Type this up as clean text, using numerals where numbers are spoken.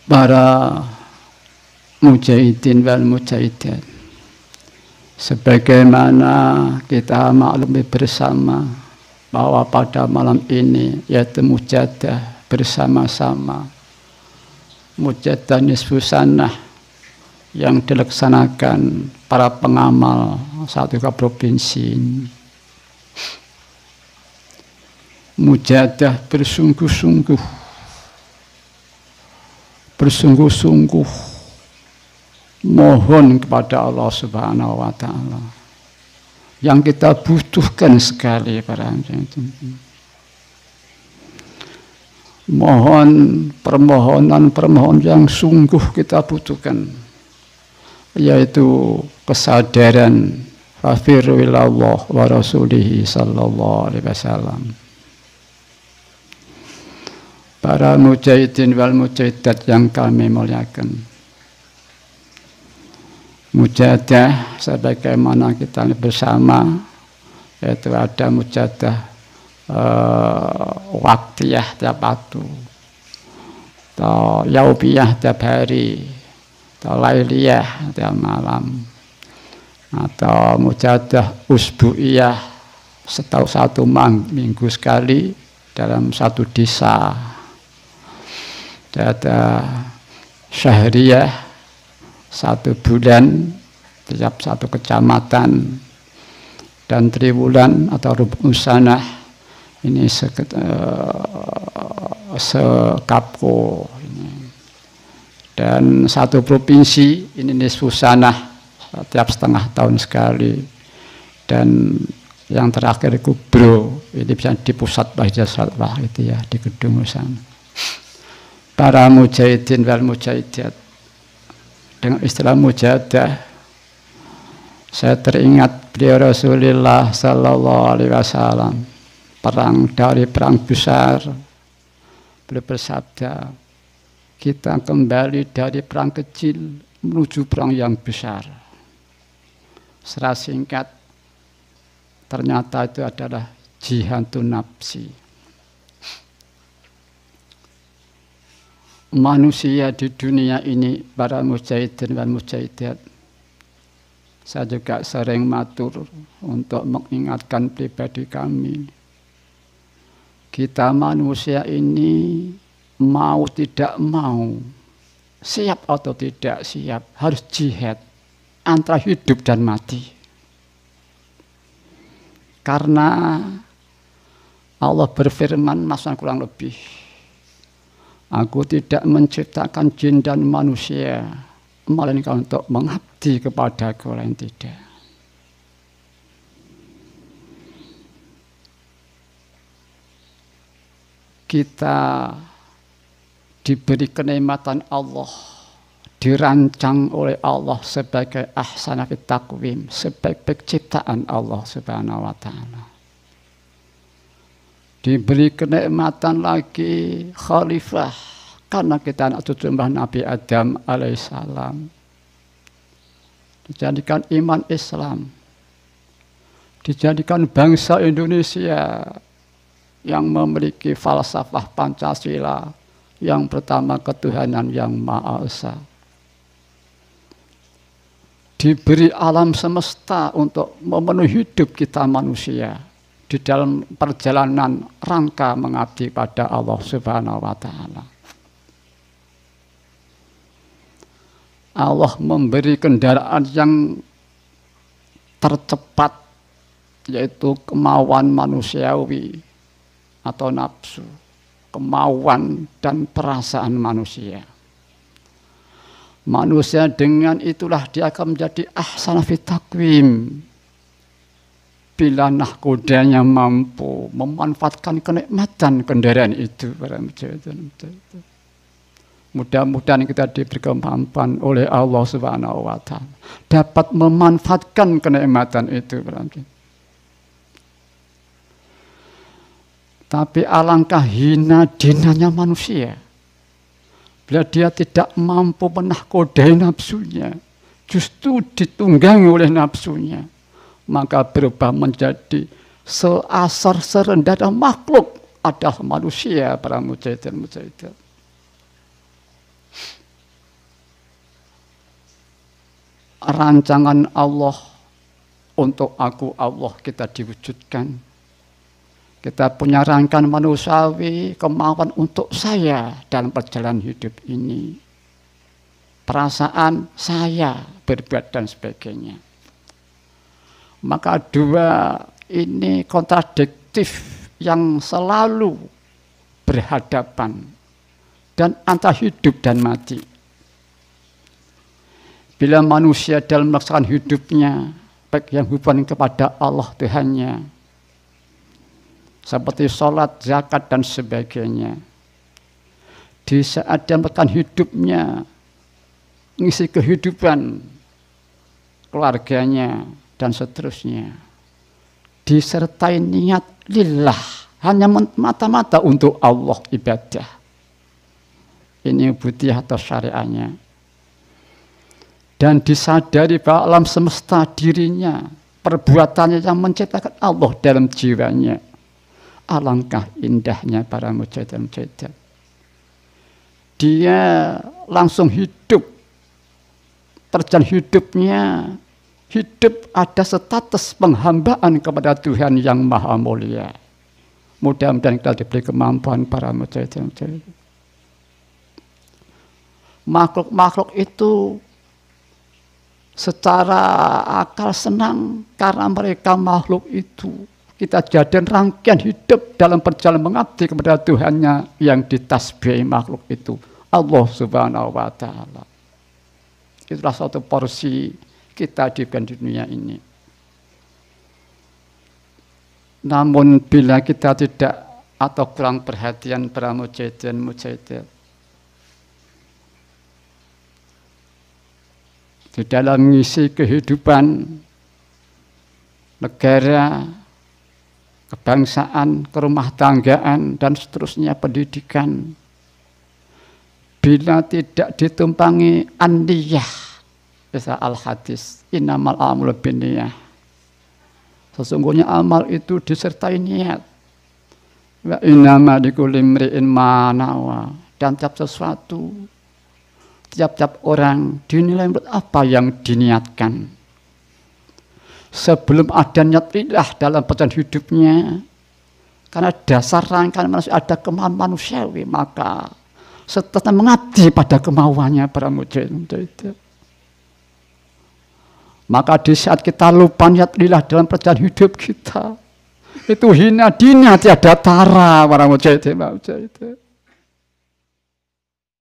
para mujahidin wal mujahidat, sebagaimana kita maklumi bersama bahwa pada malam ini yaitu mujahadah bersama-sama, mujahadah nisfu sanah yang dilaksanakan para pengamal satu provinsi. Mujahadah bersungguh-sungguh mohon kepada Allah Subhanahu wa Ta'ala yang kita butuhkan sekali para mohon permohonan yang sungguh kita butuhkan, yaitu kesadaran fafiru ilallah wa rasulihi sallallahu alaihi wasallam. Para mujahidin wal mujahidat yang kami muliakan, mujahadah sebagaimana kita bersama, yaitu ada mujahadah waktiyah tiap waktu, atau yaumiyah tiap hari, atau lailiyah tiap malam, atau mujahadah usbu'iyah satu minggu sekali dalam satu desa. Ada syahriyah 1 bulan tiap satu kecamatan, dan triwulan atau rubu sanah ini sekapko, dan satu provinsi ini nisfu sanah tiap setengah tahun sekali, dan yang terakhir kubro ini bisa di pusat Bahjah Salwah itu ya, di gedung sana. Para mujahidin wal mujahidat, dengan istilah mujahadah saya teringat beliau Rasulullah sallallahu alaihi wasallam dari perang besar. Beliau bersabda, kita kembali dari perang kecil menuju perang yang besar. Secara singkat, ternyata itu adalah jihadun nafsi. Manusia di dunia ini, para mujahidin dan mujahidat, saya juga sering matur untuk mengingatkan pribadi kami. Kita manusia ini mau tidak mau, siap atau tidak siap, harus jihad antara hidup dan mati. Karena Allah berfirman, maksudnya kurang lebih, aku tidak menciptakan jin dan manusia melainkan untuk mengabdi kepadaku, lain tidak. Kita diberi kenikmatan Allah, dirancang oleh Allah sebagai ahsana fit taqwim, sebagai ciptaan Allah Subhanahu wa Ta'ala. Diberi kenikmatan lagi khalifah, karena kita anak cucu Nabi Adam alaihissalam. Dijadikan iman Islam, dijadikan bangsa Indonesia yang memiliki falsafah Pancasila, yang pertama ketuhanan yang Maha Esa. Diberi alam semesta untuk memenuhi hidup kita manusia di dalam perjalanan rangka mengabdi pada Allah Subhanahu wa Ta'ala. Allah memberi kendaraan yang tercepat, yaitu kemauan manusiawi atau nafsu, kemauan dan perasaan manusia. Manusia dengan itulah dia akan menjadi ahsana fit taqwim, bila nahkodanya mampu memanfaatkan kenikmatan kendaraan itu. Mudah-mudahan kita diberi kemampuan oleh Allah Subhanahu wa Ta'ala dapat memanfaatkan kenikmatan itu. Tapi alangkah hina dinanya manusia bila dia tidak mampu menahkodai nafsunya, justru ditunggangi oleh nafsunya, maka berubah menjadi seasar serendah makhluk adalah manusia, para mujahidin mujahidat. rancangan Allah untuk aku Allah kita diwujudkan. Kita punya rangkaian manusiawi, kemauan untuk saya dalam perjalanan hidup ini. Perasaan saya berbuat dan sebagainya. Maka dua ini kontradiktif yang selalu berhadapan dan antara hidup dan mati. Bila manusia dalam melaksanakan hidupnya, baik yang hubungan kepada Allah Tuhannya, seperti sholat, zakat, dan sebagainya, di saat dia melakukan hidupnya, mengisi kehidupan keluarganya, dan seterusnya, disertai niat lillah, hanya mata-mata untuk Allah ibadah. Ini butiah atau syariahnya. Dan disadari bahwa alam semesta dirinya, perbuatannya yang menciptakan Allah dalam jiwanya. Alangkah indahnya para mujahid-mujahid. Dia langsung hidup, perjalanan hidupnya, hidup ada status penghambaan kepada Tuhan yang Maha Mulia. Mudah-mudahan kita diberi kemampuan para mujahid-mujahid. Makhluk-makhluk itu secara akal senang karena mereka makhluk itu. Kita jadikan rangkaian hidup dalam perjalanan mengabdi kepada Tuhannya yang ditasbihi makhluk itu, Allah Subhanahu wa Ta'ala. Itulah suatu porsi kita di dunia ini. Namun bila kita tidak atau kurang perhatian para mujahidin, di dalam mengisi kehidupan negara, kebangsaan, kerumah tanggaan, dan seterusnya pendidikan, bila tidak ditumpangi an-niyah, bisa al-hadis, innamal a'malu binniyah. Sesungguhnya amal itu disertai niat. Wa innama likulli imri'in ma nawa. Dan tiap sesuatu, tiap-tiap orang dinilai menurut apa yang diniatkan. Sebelum ada niat ilah dalam perjalanan hidupnya, karena dasar rangkaian manusia ada kemauan manusiawi, maka setelah mengabdi pada kemauannya para mujahid. Maka di saat kita lupa niat ilah dalam perjalanan hidup kita, itu hina dina tiada tara para mujahid.